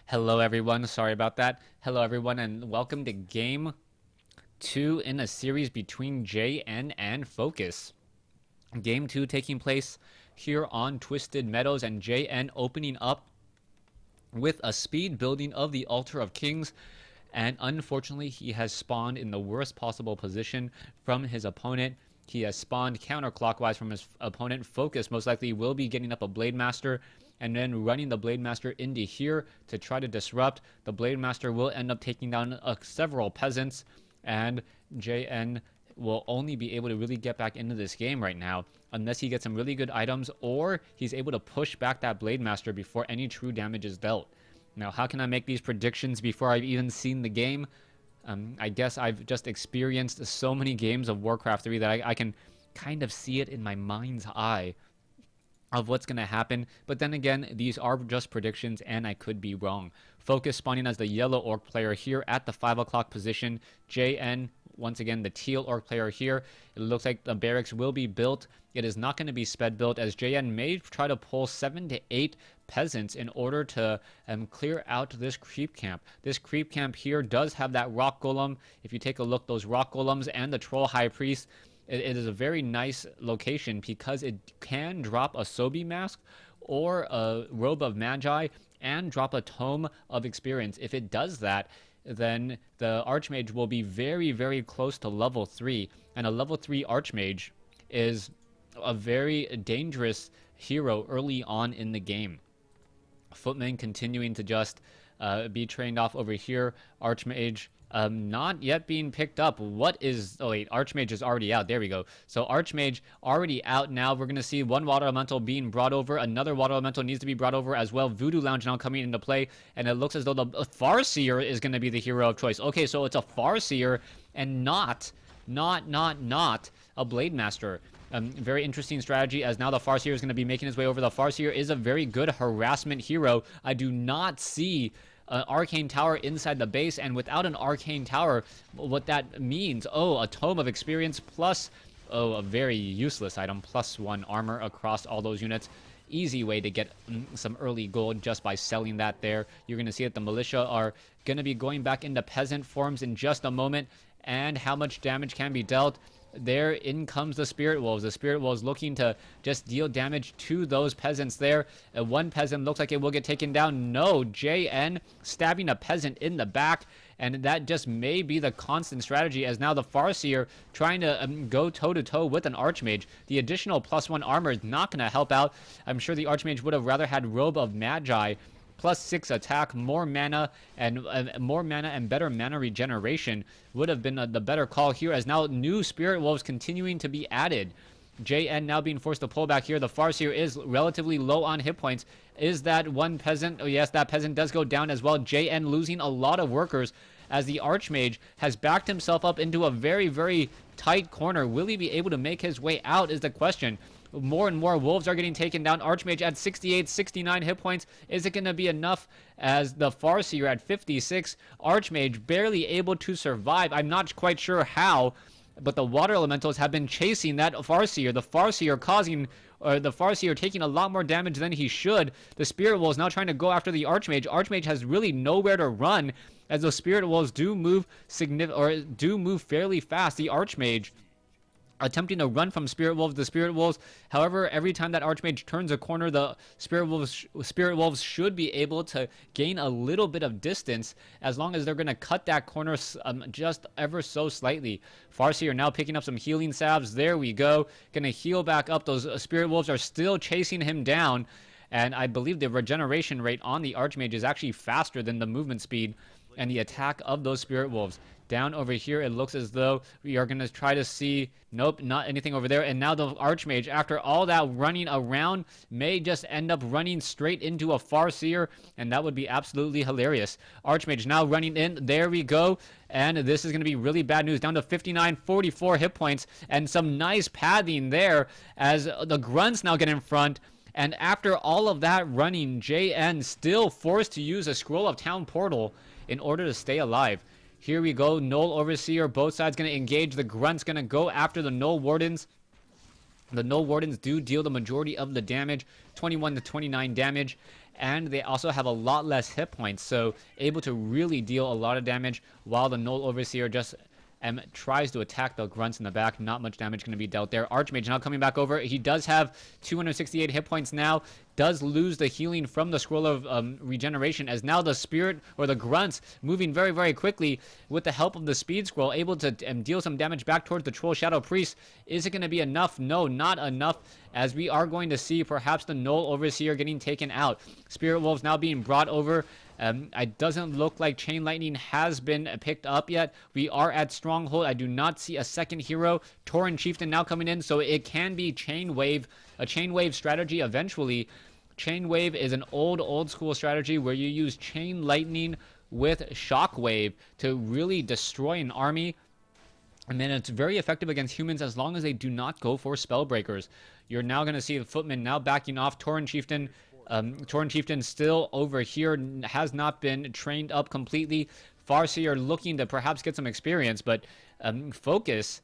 Hello everyone, sorry about that. Hello everyone and welcome to game 2 in a series between JN and Focus. Game 2 taking place here on Twisted Meadows and JN opening up with a speed building of the Altar of Kings, and unfortunately he has spawned in the worst possible position from his opponent. He has spawned counterclockwise from his opponent. Focus most likely will be getting up a Blade Master and then running the Blade Master into here to try to disrupt. The Blade Master will end up taking down several peasants, and JN will only be able to really get back into this game right now unless he gets some really good items or he's able to push back that Blade Master before any true damage is dealt. Now, how can I make these predictions before I've even seen the game? I guess I've just experienced so many games of WarCraft 3 that I can kind of see it in my mind's eye of what's going to happen. But then again, these are just predictions and I could be wrong. Focus spawning as the yellow orc player here at the 5 o'clock position. JN, once again, the teal orc player here. It looks like the barracks will be built. It is not going to be sped built, as JN may try to pull 7 to 8 peasants in order to clear out this creep camp. This creep camp here does have that rock golem. If you take a look, those rock golems and the troll high priest, it is a very nice location because it can drop a Sobi mask or a robe of magi and drop a tome of experience. If it does that, then the archmage will be very, very close to level 3, and a level 3 archmage is a very dangerous hero early on in the game. Footman continuing to just be trained off over here. Archmage not yet being picked up. What is... Oh, wait. Archmage is already out. There we go. So Archmage already out now. We're going to see one Water Elemental being brought over. Another Water Elemental needs to be brought over as well. Voodoo Lounge now coming into play. And it looks as though the Farseer is going to be the hero of choice. Okay, so it's a Farseer and not a Blade Master. Very interesting strategy, as now the Farseer is going to be making his way over. The Farseer is a very good harassment hero. I do not see an Arcane Tower inside the base, and without an Arcane Tower, what that means, a Tome of Experience plus, a very useless item, +1 armor across all those units. Easy way to get some early gold just by selling that there. You're going to see that the militia are going to be going back into peasant forms in just a moment, and how much damage can be dealt. There in comes the Spirit Wolves. The Spirit Wolves looking to just deal damage to those peasants there. One peasant looks like it will get taken down. No, JN stabbing a peasant in the back. And that just may be the constant strategy, as now the Farseer trying to go toe-to-toe with an Archmage. The additional +1 armor is not going to help out. I'm sure the Archmage would have rather had Robe of Magi, +6 attack, more mana and better mana regeneration would have been the better call here, as now new Spirit Wolves continuing to be added. JN now being forced to pull back here. The Farseer is relatively low on hit points. Is that one peasant? Oh yes, that peasant does go down as well. JN losing a lot of workers, as the Archmage has backed himself up into a very, very tight corner. Will he be able to make his way out is the question. More and more wolves are getting taken down. Archmage at 68, 69 hit points. Is it going to be enough, as the Farseer at 56? Archmage barely able to survive. I'm not quite sure how, but the Water Elementals have been chasing that Farseer. The Farseer taking a lot more damage than he should. The Spirit Wolves now trying to go after the Archmage. Archmage has really nowhere to run, as those Spirit Wolves do move fairly fast. The Archmage attempting to run from Spirit Wolves. The Spirit Wolves, however, every time that Archmage turns a corner, the Spirit Wolves should be able to gain a little bit of distance, as long as they're going to cut that corner just ever so slightly. Farseer now picking up some healing salves. There we go. Going to heal back up. Those Spirit Wolves are still chasing him down, and I believe the regeneration rate on the Archmage is actually faster than the movement speed and the attack of those Spirit Wolves. Down over here, it looks as though we are going to try to see... Nope, not anything over there. And now the Archmage, after all that running around, may just end up running straight into a Farseer, and that would be absolutely hilarious. Archmage now running in. There we go. And this is going to be really bad news. Down to 59, 44 hit points, and some nice padding there, as the Grunts now get in front. And after all of that running, JN still forced to use a Scroll of Town Portal in order to stay alive. Here we go. Null Overseer. Both sides going to engage. The Grunt's going to go after the Null Wardens. The Null Wardens do deal the majority of the damage, 21 to 29 damage. and they also have a lot less hit points, so able to really deal a lot of damage, while the Null Overseer just tries to attack the grunts in the back. Not much damage going to be dealt there. Archmage now coming back over. He does have 268 hit points now. Does lose the healing from the Scroll of Regeneration, as now the Spirit or the grunts moving very, very quickly with the help of the Speed Scroll, able to deal some damage back towards the Troll Shadow Priest. Is it going to be enough? No, not enough, as we are going to see perhaps the Null Overseer getting taken out. Spirit Wolves now being brought over. It doesn't look like Chain Lightning has been picked up yet. We are at Stronghold. I do not see a second hero. Tauren Chieftain now coming in, so it can be Chain Wave, a Chain Wave strategy eventually. Chain Wave is an old school strategy where you use Chain Lightning with Shockwave to really destroy an army. And then it's very effective against humans as long as they do not go for Spellbreakers. You're now going to see the Footman now backing off. Tauren Chieftain. Tauren Chieftain still over here, has not been trained up completely. Farseer looking to perhaps get some experience, but Focus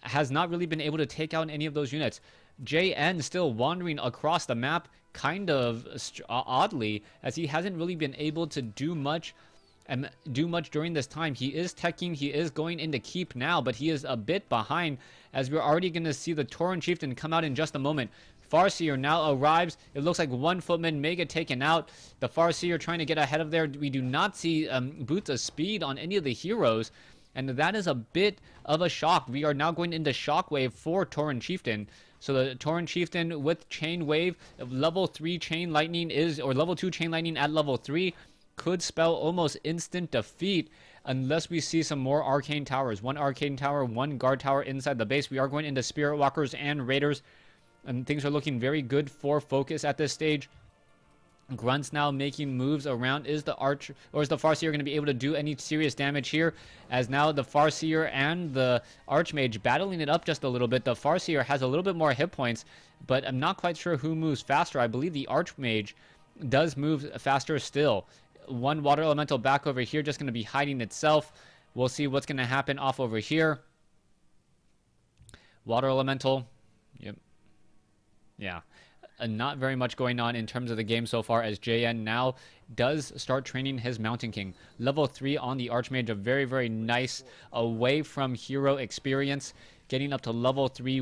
has not really been able to take out any of those units. JN still wandering across the map, kind of oddly, as he hasn't really been able to do much during this time. He is teching, he is going into keep now, but he is a bit behind, as we're already going to see the Tauren Chieftain come out in just a moment. Farseer now arrives. It looks like one Footman may get taken out. The Farseer trying to get ahead of there. We do not see boots of speed on any of the heroes, and that is a bit of a shock. We are now going into Shockwave for Tauren Chieftain. So the Tauren Chieftain with Chain Wave, level 3 Chain Lightning is, or level 2 Chain Lightning at level 3, could spell almost instant defeat unless we see some more Arcane Towers. One Arcane Tower, one Guard Tower inside the base. We are going into Spirit Walkers and Raiders, and things are looking very good for Focus at this stage. Grunts now making moves around. Is the Farseer going to be able to do any serious damage here? As now the Farseer and the Archmage battling it up just a little bit. The Farseer has a little bit more hit points, but I'm not quite sure who moves faster. I believe the Archmage does move faster still. One Water Elemental back over here, just going to be hiding itself. We'll see what's going to happen off over here. Water Elemental. Yep. Yeah. Not very much going on in terms of the game so far, as JN now does start training his Mountain King. Level 3 on the Archmage, a very, very nice away from hero experience. Getting up to level 3,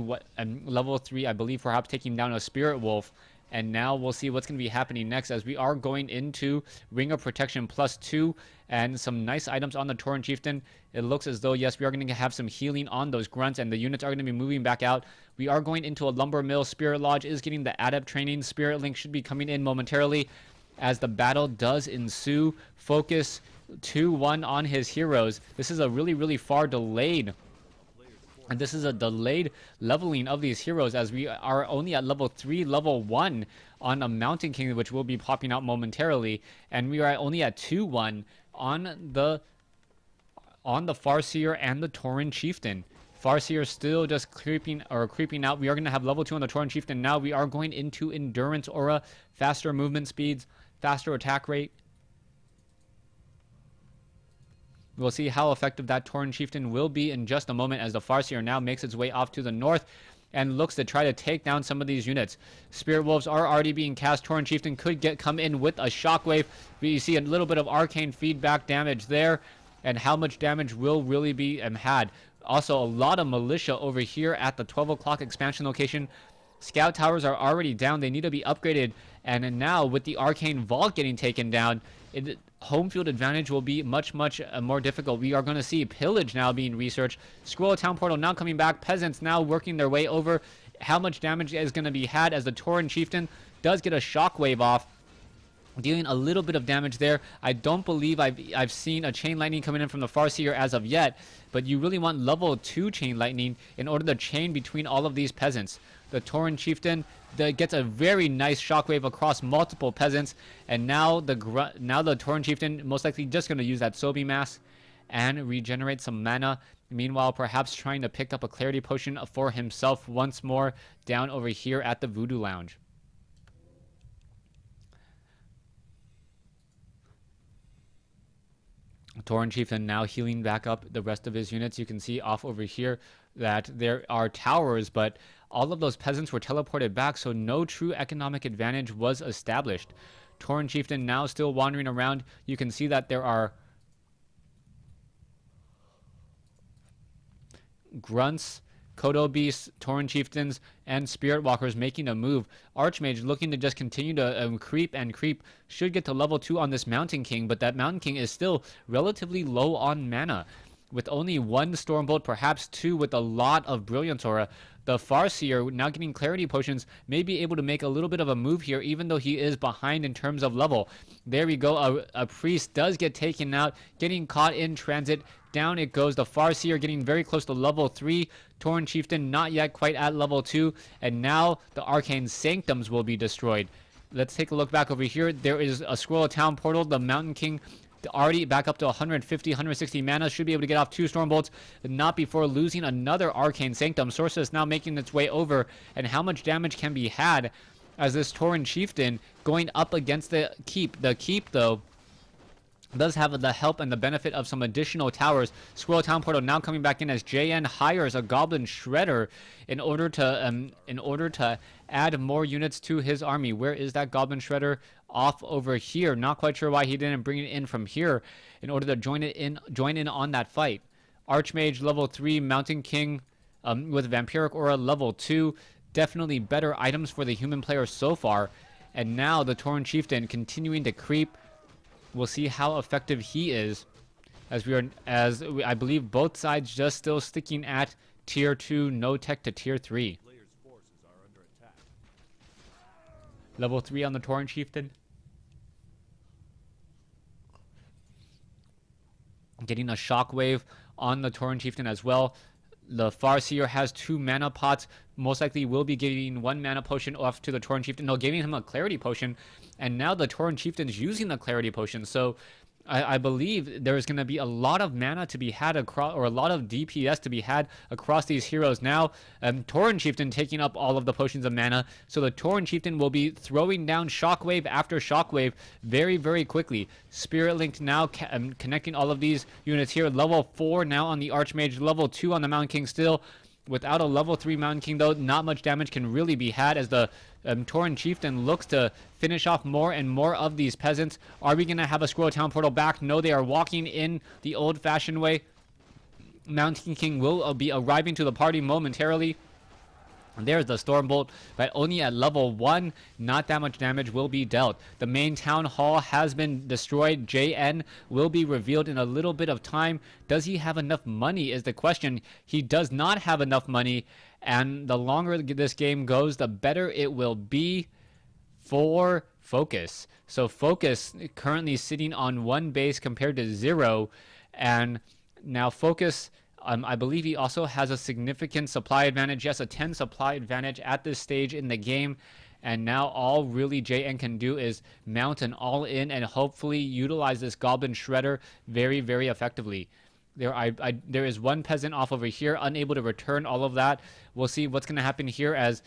level 3, I believe perhaps taking down a Spirit Wolf. And now we'll see what's going to be happening next, as we are going into Ring of Protection +2 and some nice items on the Tauren Chieftain. It looks as though, yes, we are going to have some healing on those grunts, and the units are going to be moving back out. We are going into a Lumber Mill. Spirit Lodge is getting the Adept training. Spirit Link should be coming in momentarily as the battle does ensue. Focus 2-1 on his heroes. This is a really, really far delayed. And this is a delayed leveling of these heroes, as we are only at level 3, level 1 on a Mountain King, which will be popping out momentarily. And we are only at 2-1 on the Farseer and the Tauren Chieftain. Farseer still just creeping out. We are going to have level 2 on the Tauren Chieftain now. We are going into Endurance Aura, faster movement speeds, faster attack rate. We'll see how effective that Tauren Chieftain will be in just a moment, as the Farseer now makes its way off to the north and looks to try to take down some of these units. Spirit Wolves are already being cast. Tauren Chieftain could come in with a Shockwave. We see a little bit of arcane feedback damage there, and how much damage will really be had. Also, a lot of militia over here at the 12 o'clock expansion location. Scout towers are already down. They need to be upgraded. And now with the Arcane Vault getting taken down, home field advantage will be much more difficult. We are going to see Pillage now being researched. Scroll of Town Portal now coming back. Peasants now working their way over. How much damage is going to be had, as the Tauren Chieftain does get a Shockwave off, dealing a little bit of damage there. I don't believe I've seen a Chain Lightning coming in from the Farseer as of yet, but you really want level 2 Chain Lightning in order to chain between all of these peasants. The Tauren Chieftain gets a very nice Shockwave across multiple peasants, and now the Tauren Chieftain most likely just going to use that Sobi Mask and regenerate some mana. Meanwhile, perhaps trying to pick up a Clarity Potion for himself once more down over here at the Voodoo Lounge. Tauren Chieftain now healing back up the rest of his units. You can see off over here that there are towers, but all of those peasants were teleported back, so no true economic advantage was established. Tauren Chieftain now still wandering around. You can see that there are grunts, Kodo Beasts, Tauren Chieftains, and Spirit Walkers making a move. Archmage looking to just continue to creep and creep. Should get to level 2 on this Mountain King, but that Mountain King is still relatively low on mana. With only 1 Stormbolt, perhaps 2 with a lot of Brilliance Aura. The Farseer, now getting Clarity Potions, may be able to make a little bit of a move here, even though he is behind in terms of level. There we go. A Priest does get taken out, getting caught in transit. Down it goes. The Farseer getting very close to level 3. Tauren Chieftain not yet quite at level 2. And now the Arcane Sanctums will be destroyed. Let's take a look back over here. There is a Scroll of Town portal. The Mountain King already back up to 150, 160 mana. Should be able to get off 2 Stormbolts, not before losing another Arcane Sanctum. Sorceress now making its way over. And how much damage can be had as this Tauren Chieftain going up against the Keep. The Keep, though, does have the help and the benefit of some additional towers. Squirrel Town Portal now coming back in as JN hires a Goblin Shredder in order to add more units to his army. Where is that Goblin Shredder? Off over here. Not quite sure why he didn't bring it in from here in order to join in on that fight. Archmage level 3, Mountain King with Vampiric Aura level 2. Definitely better items for the human player so far. And now the Tauren Chieftain continuing to creep. We'll see how effective he is, as I believe both sides just still sticking at tier 2, no tech to tier 3. Level 3 on the Tauren Chieftain. Getting a Shockwave on the Tauren Chieftain as well. The Farseer has 2 mana pots. Most likely will be giving 1 mana potion off to the Tauren Chieftain. No, giving him a Clarity Potion. And now the Tauren Chieftain is using the Clarity Potion. So I believe there is going to be a lot of mana to be had across, or a lot of DPS to be had across these heroes. Now, Tauren Chieftain taking up all of the potions of mana. So the Tauren Chieftain will be throwing down Shockwave after Shockwave very, very quickly. Spirit Link now connecting all of these units here. Level 4 now on the Archmage. Level 2 on the Mountain King still. Without a level 3 Mountain King, though, not much damage can really be had as the Tauren Chieftain looks to finish off more and more of these peasants. Are we going to have a Squirrel Town Portal back? No, they are walking in the old-fashioned way. Mountain King will be arriving to the party momentarily. There's the Stormbolt, but only at level 1, not that much damage will be dealt. The main town hall has been destroyed. JN will be revealed in a little bit of time. Does he have enough money is the question. He does not have enough money, and the longer this game goes, the better it will be for Focus. So Focus currently sitting on 1 base compared to 0, and now Focus... I believe he also has a significant supply advantage. Yes, a 10 supply advantage at this stage in the game. And now all really JN can do is mount an all-in and hopefully utilize this Goblin Shredder very, very effectively. There is 1 peasant off over here, unable to return all of that. We'll see what's going to happen here as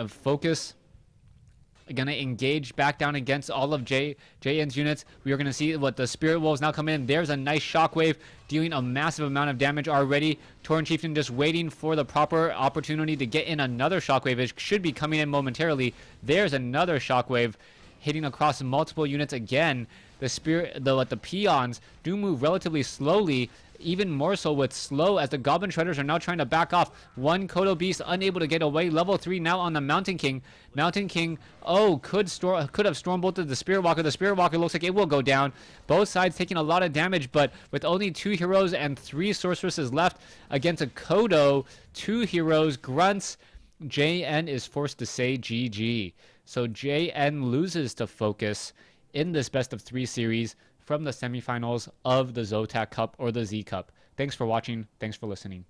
Focus going to engage back down against all of JN's units. We are going to see what the Spirit Wolves now come in. There's a nice Shockwave dealing a massive amount of damage already. Tauren Chieftain just waiting for the proper opportunity to get in another Shockwave. It should be coming in momentarily. There's another Shockwave hitting across multiple units again. The peons do move relatively slowly, even more so with slow, as the Goblin Shredders are now trying to back off. 1 Kodo Beast unable to get away. Level 3 now on the Mountain King. Mountain King, could have Stormbolted the Spirit Walker. The Spirit Walker looks like it will go down. Both sides taking a lot of damage, but with only 2 heroes and 3 sorceresses left against a Kodo, 2 heroes, grunts, JN is forced to say GG. So JN loses to Focus in this best of 3 series from the semifinals of the Zotac Cup or the Z Cup. Thanks for watching. Thanks for listening.